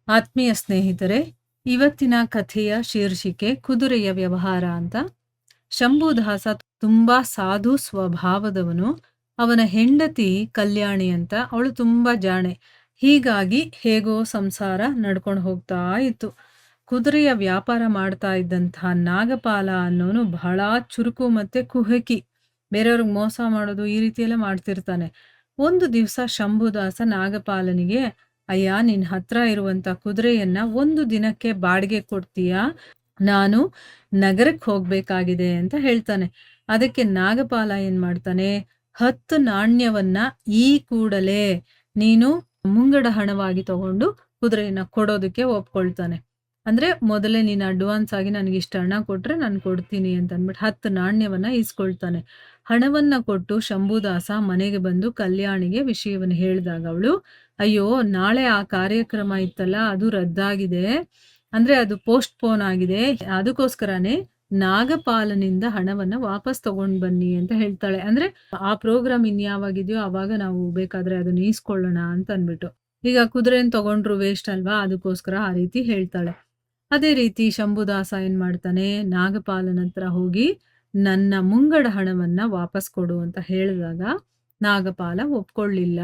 ಆತ್ಮೀಯ ಸ್ನೇಹಿತರೆ, ಇವತ್ತಿನ ಕಥೆಯ ಶೀರ್ಷಿಕೆ ಕುದುರೆಯ ವ್ಯವಹಾರ ಅಂತ. ಶಂಭುದಾಸ ತುಂಬಾ ಸಾಧು ಸ್ವಭಾವದವನು. ಅವನ ಹೆಂಡತಿ ಕಲ್ಯಾಣಿ ಅಂತ, ಅವಳು ತುಂಬಾ ಜಾಣೆ. ಹೀಗಾಗಿ ಹೇಗೋ ಸಂಸಾರ ನಡ್ಕೊಂಡು ಹೋಗ್ತಾ ಇತ್ತು. ಕುದುರೆಯ ವ್ಯಾಪಾರ ಮಾಡ್ತಾ ಇದ್ದಂತಹ ನಾಗಪಾಲ ಅನ್ನೋನು ಬಹಳ ಚುರುಕು ಮತ್ತೆ ಕುಹಕಿ. ಬೇರೆಯವ್ರಿಗೆ ಮೋಸ ಮಾಡೋದು ಈ ರೀತಿ ಎಲ್ಲ ಮಾಡ್ತಿರ್ತಾನೆ. ಒಂದು ದಿವಸ ಶಂಭುದಾಸ ನಾಗಪಾಲನಿಗೆ, ಅಯ್ಯ, ನಿನ್ ಹತ್ರ ಇರುವಂತ ಕುದುರೆಯನ್ನ ಒಂದು ದಿನಕ್ಕೆ ಬಾಡಿಗೆ ಕೊಡ್ತೀಯಾ? ನಾನು ನಗರಕ್ಕೆ ಹೋಗ್ಬೇಕಾಗಿದೆ ಅಂತ ಹೇಳ್ತಾನೆ. ಅದಕ್ಕೆ ನಾಗಪಾಲ ಏನ್ ಮಾಡ್ತಾನೆ, 10 ನಾಣ್ಯವನ್ನ ಈ ಕೂಡಲೇ ನೀನು ಮುಂಗಡ ಹಣವಾಗಿ ತಗೊಂಡು ಕುದುರೆಯನ್ನ ಕೊಡೋದಕ್ಕೆ ಒಪ್ಕೊಳ್ತಾನೆ. ಅಂದ್ರೆ ಮೊದಲೇ ನೀನು ಅಡ್ವಾನ್ಸ್ ಆಗಿ ನನಗೆ ಇಷ್ಟು ಹಣ ಕೊಟ್ರೆ ನಾನು ಕೊಡ್ತೀನಿ ಅಂತ ಅಂದ್ಬಿಟ್ಟು 10 ನಾಣ್ಯವನ್ನ ಇಸ್ಕೊಳ್ತಾನೆ. ಹಣವನ್ನ ಕೊಟ್ಟು ಶಂಭುದಾಸ ಮನೆಗೆ ಬಂದು ಕಲ್ಯಾಣಿಗೆ ವಿಷಯವನ್ನು ಹೇಳಿದಾಗ ಅವಳು, ಅಯ್ಯೋ, ನಾಳೆ ಆ ಕಾರ್ಯಕ್ರಮ ಇತ್ತಲ್ಲ, ಅದು ರದ್ದಾಗಿದೆ. ಅಂದ್ರೆ ಅದು ಪೋಸ್ಟ್‌ಪೋನ್ ಆಗಿದೆ. ಅದಕ್ಕೋಸ್ಕರನೇ ನಾಗಪಾಲನಿಂದ ಹಣವನ್ನ ವಾಪಸ್ ತಗೊಂಡ್ ಬನ್ನಿ ಅಂತ ಹೇಳ್ತಾಳೆ. ಅಂದ್ರೆ ಆ ಪ್ರೋಗ್ರಾಮ್ ಇನ್ಯಾವಾಗಿದೆಯೋ ಅವಾಗ ನಾವು ಬೇಕಾದ್ರೆ ಅದನ್ನ ಈಸ್ಕೊಳ್ಳೋಣ ಅಂತ ಅಂದ್ಬಿಟ್ಟು. ಈಗ ಕುದುರೆನ ತಗೊಂಡ್ರು ವೇಸ್ಟ್ ಅಲ್ವಾ? ಅದಕ್ಕೋಸ್ಕರ ಆ ರೀತಿ ಹೇಳ್ತಾಳೆ. ಅದೇ ರೀತಿ ಶಂಭುದಾಸ ಏನ್ ಮಾಡ್ತಾನೆ, ನಾಗಪಾಲನ ಹತ್ರ ಹೋಗಿ ನನ್ನ ಮುಂಗಡ ಹಣವನ್ನ ವಾಪಸ್ ಕೊಡು ಅಂತ ಹೇಳಿದಾಗ ನಾಗಪಾಲ ಒಪ್ಕೊಳ್ಳಿಲ್ಲ.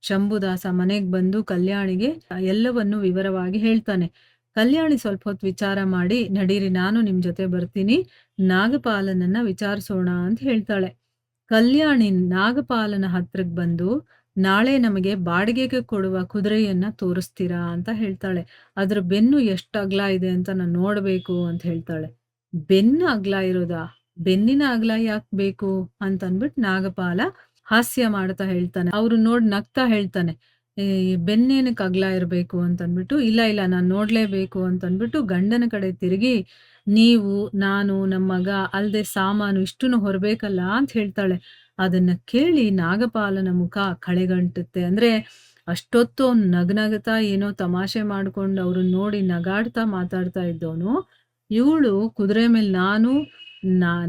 ಶಂಭುದಾಸ ಮನೆಗೆ ಬಂದು ಕಲ್ಯಾಣಿಗೆ ಎಲ್ಲವನ್ನು ವಿವರವಾಗಿ ಹೇಳ್ತಾನೆ. ಕಲ್ಯಾಣಿ ಸ್ವಲ್ಪ ಹೊತ್ತು ವಿಚಾರ ಮಾಡಿ, ನಡೀರಿ, ನಾನು ನಿಮ್ ಜೊತೆ ಬರ್ತೀನಿ, ನಾಗಪಾಲನನ್ನ ವಿಚಾರಿಸೋಣ ಅಂತ ಹೇಳ್ತಾಳೆ. ಕಲ್ಯಾಣಿ ನಾಗಪಾಲನ ಹತ್ರಕ್ಕೆ ಬಂದು, ನಾಳೆ ನಮಗೆ ಬಾಡಿಗೆಗೆ ಕೊಡುವ ಕುದುರೆಯನ್ನ ತೋರಿಸ್ತೀರಾ ಅಂತ ಹೇಳ್ತಾಳೆ. ಅದ್ರ ಬೆನ್ನು ಎಷ್ಟು ಅಗಲ ಇದೆ ಅಂತ ನಾನು ನೋಡ್ಬೇಕು ಅಂತ ಹೇಳ್ತಾಳೆ. ಬೆನ್ನು ಅಗಲ ಇರೋದಾ? ಬೆನ್ನಿನ ಅಗಲ ಯಾಕೆ ಬೇಕು ಅಂತ ಅಂದ್ಬಿಟ್ಟು ನಾಗಪಾಲ ಹಾಸ್ಯ ಮಾಡ್ತಾ ಹೇಳ್ತಾನೆ. ಅವ್ರು ನೋಡ್ ನಗ್ತಾ ಹೇಳ್ತಾನೆ, ಈ ಬೆನ್ನೇನಕ್ಕೆ ಅಗಲ ಇರಬೇಕು ಅಂತ ಅಂದ್ಬಿಟ್ಟು, ಇಲ್ಲ ಇಲ್ಲ, ನಾನು ನೋಡ್ಲೇಬೇಕು ಅಂತ ಅಂದ್ಬಿಟ್ಟು ಗಂಡನ ಕಡೆ ತಿರುಗಿ, ನೀವು, ನಾನು, ನಮ್ಮ ಮಗ ಅಲ್ದೆ ಸಾಮಾನು ಇಷ್ಟನ್ನು ಹೊರಬೇಕಲ್ಲ ಅಂತ ಹೇಳ್ತಾಳೆ. ಅದನ್ನ ಕೇಳಿ ನಾಗಪಾಲನ ಮುಖ ಕಳೆಗಂಟುತ್ತೆ. ಅಂದ್ರೆ ಅಷ್ಟೊತ್ತು ಅವ್ನು ನಗನಗ್ತಾ ಏನೋ ತಮಾಷೆ ಮಾಡ್ಕೊಂಡು ಅವ್ರನ್ನ ನೋಡಿ ನಗಾಡ್ತಾ ಮಾತಾಡ್ತಾ ಇದ್ದವನು, ಇವಳು ಕುದುರೆ ಮೇಲೆ ನಾನು,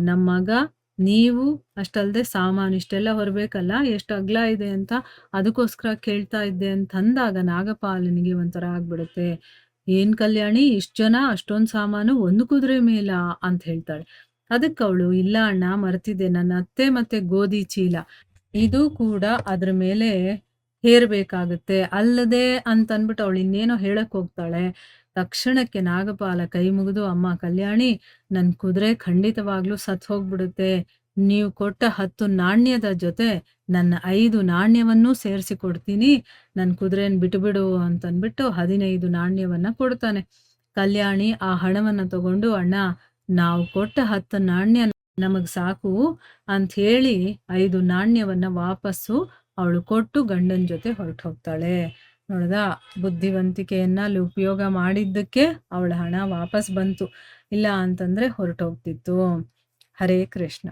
ನಮ್ಮ ಮಗ, ನೀವು, ಅಷ್ಟಲ್ದೆ ಸಾಮಾನು ಇಷ್ಟೆಲ್ಲ ಹೊರಬೇಕಲ್ಲ, ಎಷ್ಟು ಅಗಲ ಇದೆ ಅಂತ, ಅದಕ್ಕೋಸ್ಕರ ಕೇಳ್ತಾ ಇದ್ದೆ ಅಂತ ಅಂದಾಗ ನಾಗಪಾಲನಿಗೆ ಒಂಥರ ಆಗ್ಬಿಡುತ್ತೆ. ಏನ್ ಕಲ್ಯಾಣಿ, ಇಷ್ಟು ಜನ, ಅಷ್ಟೊಂದು ಸಾಮಾನು ಒಂದು ಕುದುರೆ ಮೇಲ ಅಂತ ಹೇಳ್ತಾಳೆ. ಅದಕ್ಕೆ ಅವಳು, ಇಲ್ಲ ಅಣ್ಣ, ಮರ್ತಿದ್ದೆ, ನನ್ನ ಅತ್ತೆ ಮತ್ತೆ ಗೋಧಿ ಚೀಲ ಇದು ಕೂಡ ಅದ್ರ ಮೇಲೆ ಹೇರ್ಬೇಕಾಗುತ್ತೆ ಅಲ್ಲದೆ ಅಂತ ಅಂದ್ಬಿಟ್ಟು ಅವಳು ಇನ್ನೇನೋ ಹೇಳಕ್ ಹೋಗ್ತಾಳೆ. ತಕ್ಷಣಕ್ಕೆ ನಾಗಪಾಲ ಕೈ ಮುಗಿದು, ಅಮ್ಮ ಕಲ್ಯಾಣಿ, ನನ್ ಕುದುರೆ ಖಂಡಿತವಾಗ್ಲೂ ಸತ್ ಹೋಗ್ಬಿಡುತ್ತೆ. ನೀವು ಕೊಟ್ಟ 10 ನಾಣ್ಯದ ಜೊತೆ ನನ್ನ 5 ನಾಣ್ಯವನ್ನೂ ಸೇರಿಸಿ ಕೊಡ್ತೀನಿ, ನನ್ ಕುದುರೆನ್ ಬಿಟ್ಟುಬಿಡು ಅಂತನ್ಬಿಟ್ಟು 15 ನಾಣ್ಯವನ್ನ ಕೊಡ್ತಾನೆ. ಕಲ್ಯಾಣಿ ಆ ಹಣವನ್ನ ತಗೊಂಡು, ಅಣ್ಣ, ನಾವು ಕೊಟ್ಟ 10 ನಾಣ್ಯ ನಮಗ್ ಸಾಕು ಅಂತ ಹೇಳಿ 5 ನಾಣ್ಯವನ್ನ ವಾಪಸ್ಸು ಅವಳು ಕೊಟ್ಟು ಗಂಡನ ಜೊತೆ ಹೊರಟು ಹೋಗ್ತಾಳೆ. ನೋಡ್ದಾ, ಬುದ್ಧಿವಂತಿಕೆಯನ್ನ ಅಲ್ಲಿ ಉಪಯೋಗ ಮಾಡಿದ್ದಕ್ಕೆ ಅವಳ ಹಣ ವಾಪಸ್ ಬಂತು. ಇಲ್ಲ ಅಂತಂದ್ರೆ ಹೊರಟೋಗ್ತಿತ್ತು. ಹರೇ ಕೃಷ್ಣ.